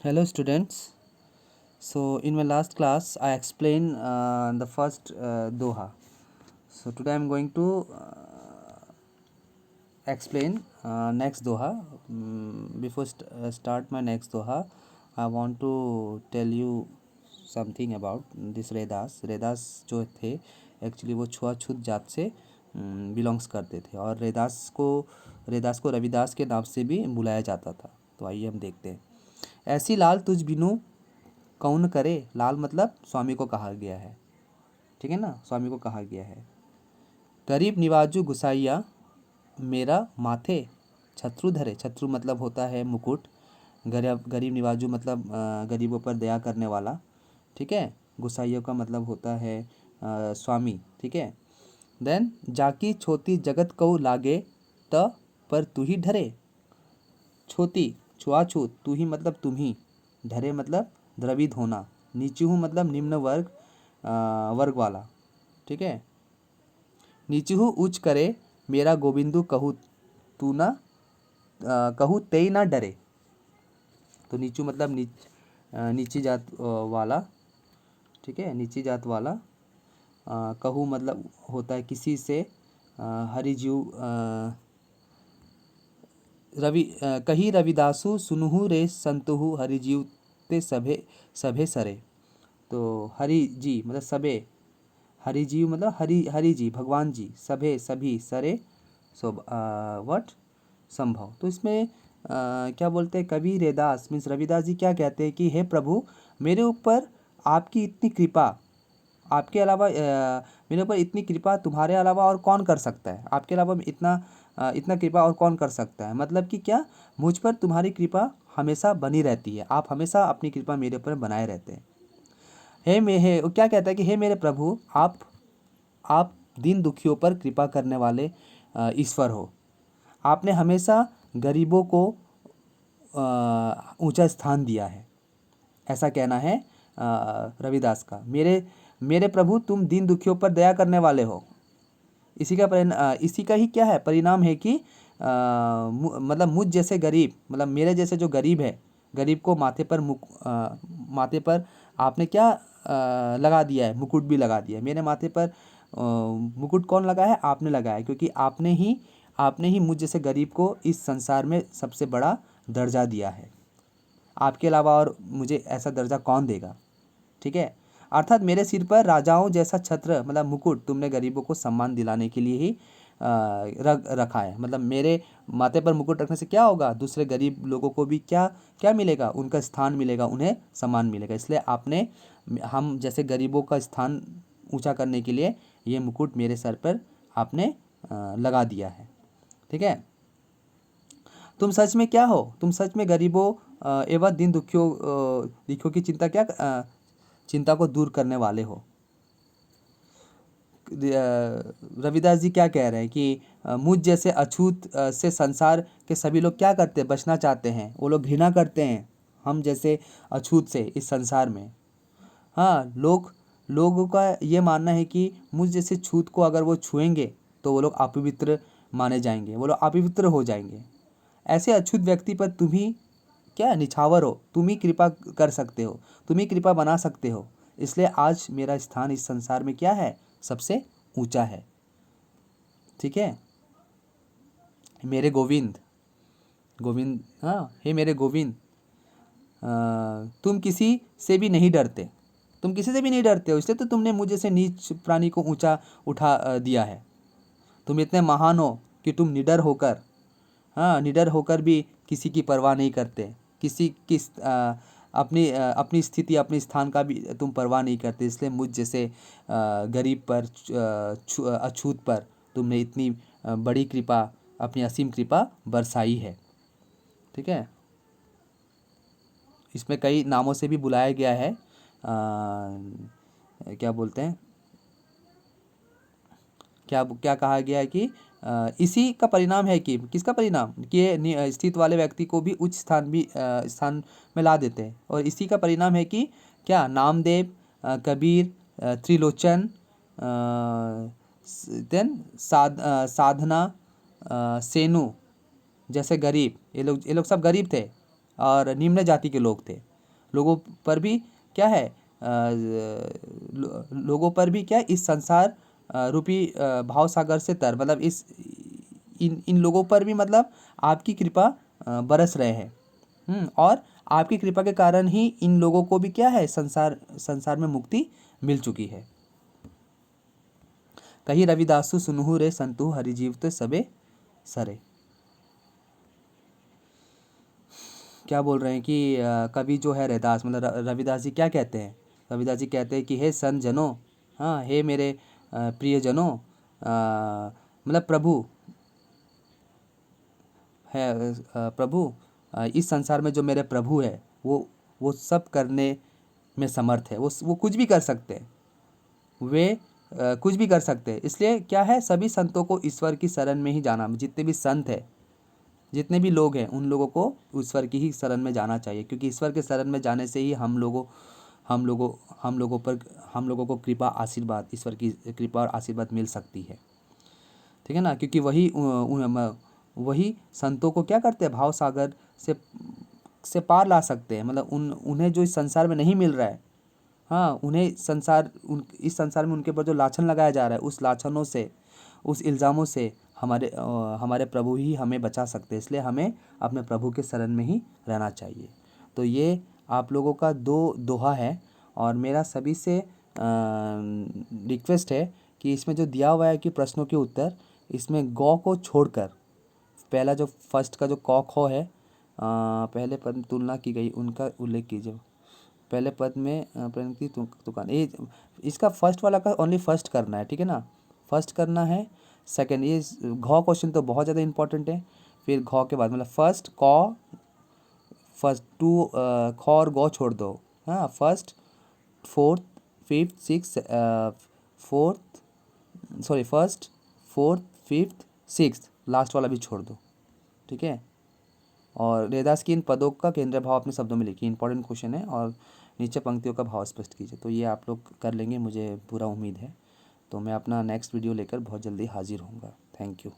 Hello students. So in my last class I explained the first Doha. So today I am going to explain next Doha. Before start my next Doha, I want to tell you something about this Raidas Raidas जो थे actually वो छुआछूत जात से belongs करते थे और रेदास को रविदास के नाम से भी बुलाया जाता था। तो आइए हम देखते हैं। ऐसी लाल तुझ बिनु कौन करे। लाल मतलब स्वामी को कहा गया है, ठीक है ना, स्वामी को कहा गया है। गरीब निवाजू गुसाइया मेरा माथे छत्रु धरे। छत्रु मतलब होता है मुकुट। गरीब निवाजू मतलब गरीबों पर दया करने वाला, ठीक है। गुसाइयों का मतलब होता है स्वामी, ठीक है। देन जाकी छोटी जगत को लागे त पर तू ही ढरे। छोटी छुआछूत, तू ही मतलब तुम ही, ढरे मतलब द्रवित होना, नीचू मतलब निम्न वर्ग वाला, ठीक है। नीचू उच्च करे मेरा गोविंदु कहू तू ना कहू ते ना डरे। तो नीचू मतलब नीची जात वाला, ठीक है, नीची जात वाला। कहू मतलब होता है किसी से। हरिजीव कही रविदासु सुनहु रे संतुहु हरिजीव ते सभे सभे सरे। तो हरि जी मतलब सबे, हरि जीव मतलब हरि जी भगवान जी, सभे सभी सरे सो वट संभव। तो इसमें क्या बोलते हैं कवि रेदास मीन्स रविदास जी क्या कहते हैं कि हे प्रभु, मेरे ऊपर आपकी इतनी कृपा, आपके अलावा मेरे ऊपर इतनी कृपा तुम्हारे अलावा और कौन कर सकता है। आपके अलावा इतना कृपा और कौन कर सकता है। मतलब कि क्या, मुझ पर तुम्हारी कृपा हमेशा बनी रहती है। आप हमेशा अपनी कृपा मेरे ऊपर बनाए रहते हैं। वो क्या कहता है कि हे मेरे प्रभु, आप दीन दुखियों पर कृपा करने वाले ईश्वर हो। आपने हमेशा गरीबों को ऊंचा स्थान दिया है, ऐसा कहना है रविदास का। मेरे मेरे प्रभु, तुम दीन दुखियों पर दया करने वाले हो। इसी का ही क्या है परिणाम है कि मतलब मुझ जैसे गरीब, मतलब मेरे जैसे जो गरीब है, गरीब को माथे पर आपने क्या लगा दिया है, मुकुट भी लगा दिया है। मेरे माथे पर मुकुट कौन लगा है, आपने लगाया है, क्योंकि आपने ही मुझ जैसे गरीब को इस संसार में सबसे बड़ा दर्जा दिया है। आपके अलावा और मुझे ऐसा दर्जा कौन देगा, ठीक है। अर्थात मेरे सिर पर राजाओं जैसा छत्र मतलब मुकुट तुमने गरीबों को सम्मान दिलाने के लिए ही रखा है। मतलब मेरे माथे पर मुकुट रखने से क्या होगा, दूसरे गरीब लोगों को भी क्या क्या मिलेगा, उनका स्थान मिलेगा, उन्हें सम्मान मिलेगा। इसलिए आपने हम जैसे गरीबों का स्थान ऊंचा करने के लिए ये मुकुट मेरे सर पर आपने लगा दिया है, ठीक है। तुम सच में क्या हो, तुम सच में गरीबों एवं दीन दुखियों की चिंता को दूर करने वाले हो। रविदास जी क्या कह रहे हैं कि मुझ जैसे अछूत से संसार के सभी लोग क्या करते हैं, बचना चाहते हैं। वो लोग घृणा करते हैं हम जैसे अछूत से इस संसार में। हाँ, लोगों का ये मानना है कि मुझ जैसे छूत को अगर वो छुएंगे तो वो लोग अपवित्र माने जाएंगे, वो लोग अपवित्र हो जाएंगे। ऐसे अछूत व्यक्ति पर तुम ही क्या निछावर हो, तुम ही कृपा कर सकते हो, तुम ही कृपा बना सकते हो। इसलिए आज मेरा स्थान इस संसार में क्या है, सबसे ऊंचा है, ठीक है। मेरे गोविंद, गोविंद, हाँ, हे मेरे गोविंद, तुम किसी से भी नहीं डरते, तुम किसी से भी नहीं डरते हो, इसलिए तो तुमने मुझे से नीच प्राणी को ऊंचा उठा दिया है। तुम इतने महान हो कि तुम निडर होकर, हाँ, निडर होकर भी किसी की परवाह नहीं करते, अपनी स्थिति अपने स्थान का भी तुम परवाह नहीं करते। इसलिए मुझ जैसे गरीब पर अछूत पर तुमने इतनी बड़ी कृपा, अपनी असीम कृपा बरसाई है, ठीक है। इसमें कई नामों से भी बुलाया गया है। क्या बोलते हैं, क्या क्या कहा गया है कि इसी का परिणाम है कि किसका परिणाम, कि ये स्थित वाले व्यक्ति को भी उच्च स्थान में ला देते हैं। और इसी का परिणाम है कि क्या, नामदेव, कबीर, त्रिलोचन, देन साधना, सेनु जैसे गरीब, ये लोग सब गरीब थे और निम्न जाति के लोग थे। लोगों पर भी क्या है, लोगों पर भी क्या, इस संसार रूपी भाव सागर से तर, मतलब इस इन इन लोगों पर भी मतलब आपकी कृपा बरस रहे हैं। और आपकी कृपा के कारण ही इन लोगों को भी क्या है, संसार संसार में मुक्ति मिल चुकी है। कही रविदासु सुनहु रे संतु हरिजीव तो सबे सरे। क्या बोल रहे हैं कि कवि जो है रैदास, मतलब रविदास जी क्या कहते हैं, रविदास जी कहते हैं कि हे संत जनों, हाँ हे मेरे प्रिय जनों, मतलब प्रभु है, प्रभु, इस संसार में जो मेरे प्रभु है वो सब करने में समर्थ है, वो कुछ भी कर सकते हैं, वे कुछ भी कर सकते हैं। इसलिए क्या है, सभी संतों को ईश्वर की शरण में ही जाना, जितने भी संत हैं, जितने भी लोग हैं, उन लोगों को ईश्वर की ही शरण में जाना चाहिए, क्योंकि ईश्वर के शरण में जाने से ही हम लोगों को कृपा आशीर्वाद, ईश्वर की कृपा और आशीर्वाद मिल सकती है। ठीक है ना, क्योंकि वही संतों को क्या करते हैं, भाव सागर से पार ला सकते हैं, मतलब उन्हें जो इस संसार में नहीं मिल रहा है, हाँ उन्हें इस संसार में उनके ऊपर जो लाछन लगाया जा रहा है, उस लाछनों से, उस इल्ज़ामों से हमारे प्रभु ही हमें बचा सकते हैं। इसलिए हमें अपने प्रभु के शरण में ही रहना चाहिए। तो ये आप लोगों का दो दोहा है, और मेरा सभी से रिक्वेस्ट है कि इसमें जो दिया हुआ है कि प्रश्नों के उत्तर, इसमें गौ को छोड़कर पहला जो फर्स्ट का जो क ख है, पहले पद में तुलना की गई उनका उल्लेख कीजिए। पहले पद में प्रेम की दुकान, ये इसका फर्स्ट वाला का ओनली फर्स्ट करना है, ठीक है ना, फर्स्ट करना है। सेकंड, ये घ क्वेश्चन तो बहुत ज़्यादा इंपॉर्टेंट है। फिर घ के बाद मतलब फर्स्ट क, फर्स्ट टू ख और गौ छोड़ दो, हाँ first, fourth, fifth, six, fourth, sorry first, fourth, fifth, sixth, last वाला भी छोड़ दो, ठीक है। और रेदास की इन पदों का केंद्रीय भाव अपने शब्दों में लिखिए, इंपॉर्टेंट क्वेश्चन है। और नीचे पंक्तियों का भाव स्पष्ट कीजिए। तो ये आप लोग कर लेंगे, मुझे पूरा उम्मीद है। तो मैं अपना नेक्स्ट वीडियो लेकर बहुत जल्दी हाजिर होऊंगा। Thank you.